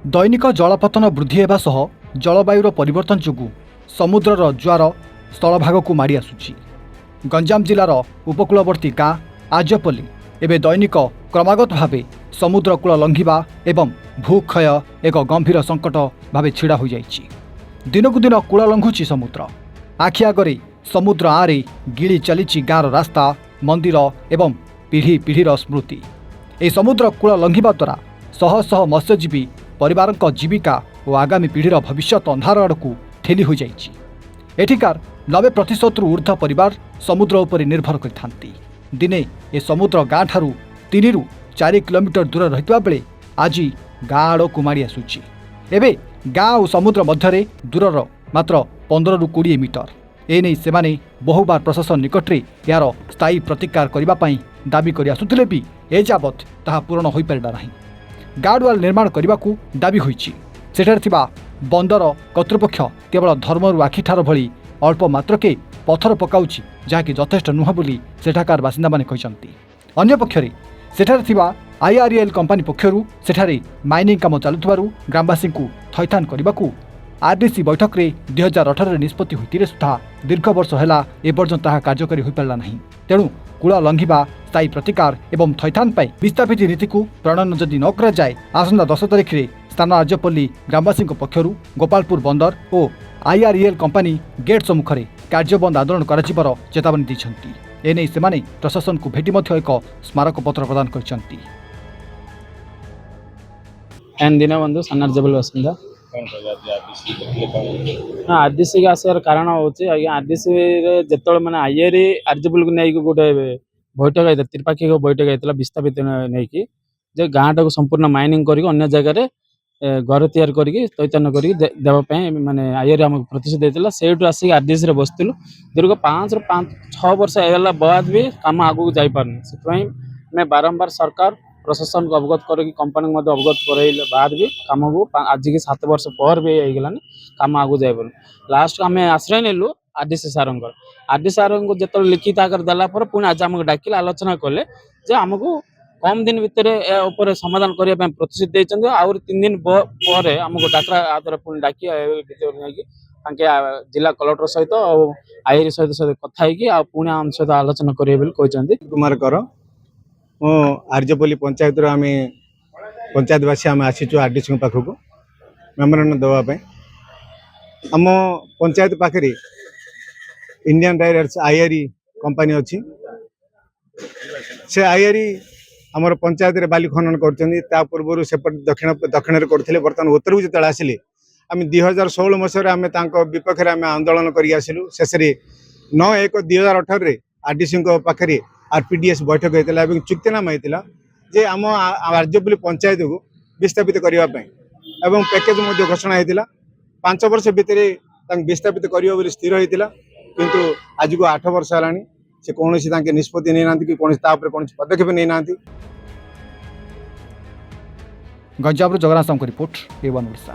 दैनिक जलपतन वृद्धि हेबा सह जलवायुर परिवर्तन जोगु समुद्रर ज्वार स्थलभाग को माड़ी आसुछि। गंजाम जिलार उपकूलवर्ती गाँ आजपल्ली एवं दैनिक क्रमागत भावे समुद्रकूल लंघिबा एवं भूक्षय एक गंभीर संकट भावे छिड़ा हो जाइछि। दिनकु दिन कूल लंघुछि समुद्र। आखि आगरे समुद्र आरे गिली चलीछि गाँर रास्ता, मंदिर एवं पीढ़ी पीढ़ीर स्मृति। ए समुद्र कूल लंघिबा द्वारा शह शह मत्स्यजीवी परिवार जीविका और आगामी पीढ़ीर भविष्यत अंधार आड़कू ठेली हो जाइछि। एठिकार 90% ऊर्ध्व परिवार समुद्र उपर निर्भर करथांती। दिने ए समुद्र गाँ ठारू 3 ରୁ 4 किलोमीटर दूर रहितबा बेले आज गाँ आड़कू माड़ी आसुछि। एबे गाँ और समुद्र मध्यरे दूरर मात्र 15 ରୁ 20 मीटर। एने सेमाने बहुबार प्रशासन निकटरे यार स्थायी प्रतिकार करिबा पई दाबी करि आसुथिले भी एजाबत ताहा पूरण होई पारिला नाही। गार्डवाल निर्माण करने को दाबी होइछि। सेठारे थिबा बंदर कर्तृपक्ष केवल धर्मरु आखिठार भली अल्प मात्रके पत्थर पकाउछि, जहाँकि यथेष्ट नुह बोली सेठाकार बासिंदा माने कहिसंती। अन्य पक्षरे सेठारे थिबा IREL कंपनी पक्षरु सेठारे माइनिंग काम चालुथिबारु ग्रामवासी को थैथान करने RDC बैठक रे 2018 निष्पत्ति होइतिरे सुधा दीर्घ वर्ष हैला एपर्यंत ताहा कार्यकारी होई पारला नाही। तेणु कूल लंघिबा, स्थायी प्रतिकार एवं थैथान पाई विस्थापित नीति को प्रणयन जदि न करा जाए आसंता 10 तारिख रे स्थान आजपल्ली ग्रामवासी पक्षरु गोपालपुर बंदर और IREL कंपनी गेट सम्मुख में कार्यबंद आंदोलन कर चेतावनी दैछंती। एने सेमाने प्रशासन को भेटी मध्य एक स्मारक पत्र प्रदान करछंती। दीनबंधु सन्नार्जबल बासिंदा आरडीसी आसार कारण हूँ आरडीसी जो मैंने आईआरई आरजेबुल को नहीं गोटे बैठक होता त्रिपाक्षिक बैठक होता विस्थापित नहीं कि गाँटा को संपूर्ण माइनिंग कर जगह घर तैयार करन करवाई मानने आईआरई आमको प्रतिश्रुति देता से आसिक आरडीसी बसलु दीर्घ 5 ରୁ 6 वर्ष होगा बाद भी कम आगू जापारनी से बारंबार सरकार प्रशासन को अवगत कर कंपनी अवगत कर बाद भी कम को आज की 7 वर्ष पर भी होगलानी कम आगू जापर लास्ट आम आश्रय नेलु आरडीसी सार को जो लिखित आकार देला पुणी आज आमको डाकिले आलोचना कले आमको कम दिन भितर समाधान करने प्रतिश्रुति देते आउर 3 दिन पर आमको डाकरा आदर पुणी डाकी जिला कलेक्टर सहित आईआरई सहित कथा पुणी आम सहित आलोचना करेंगे कुमार कर आर्जपल्ली पंचायत आम पंचायतवासी आम आसीचु आरडीसी पाखक मेमोरांडम देवाई आम पंचायत पाखे इंडियन डायरेक्ट्स आईआरई कंपनी अच्छी से आईआरई आमर पंचायत रे बाली खनन कर पूर्व सेपट दक्षिण दक्षिण करते बर्तमान उत्तर को जो आसिले आम 2016 मसीह आम विपक्ष में आम आंदोलन करूँ शेष 9/1/2018 आरडीसी पाखे आरपीडीएस बैठक होता है चुक्तिनामा होता जे आम आर्जपल्ली पंचायत को विस्थापित करने पैकेज घोषणा होता 5 वर्ष भितर विस्थापित कर स्थिर होता किंतु आज को 8 वर्ष है से कौन निष्पत्ति नहीं ना कि कौन पदक्षेप नहीं ना। Ganjam Jagannath report A1 Odisha.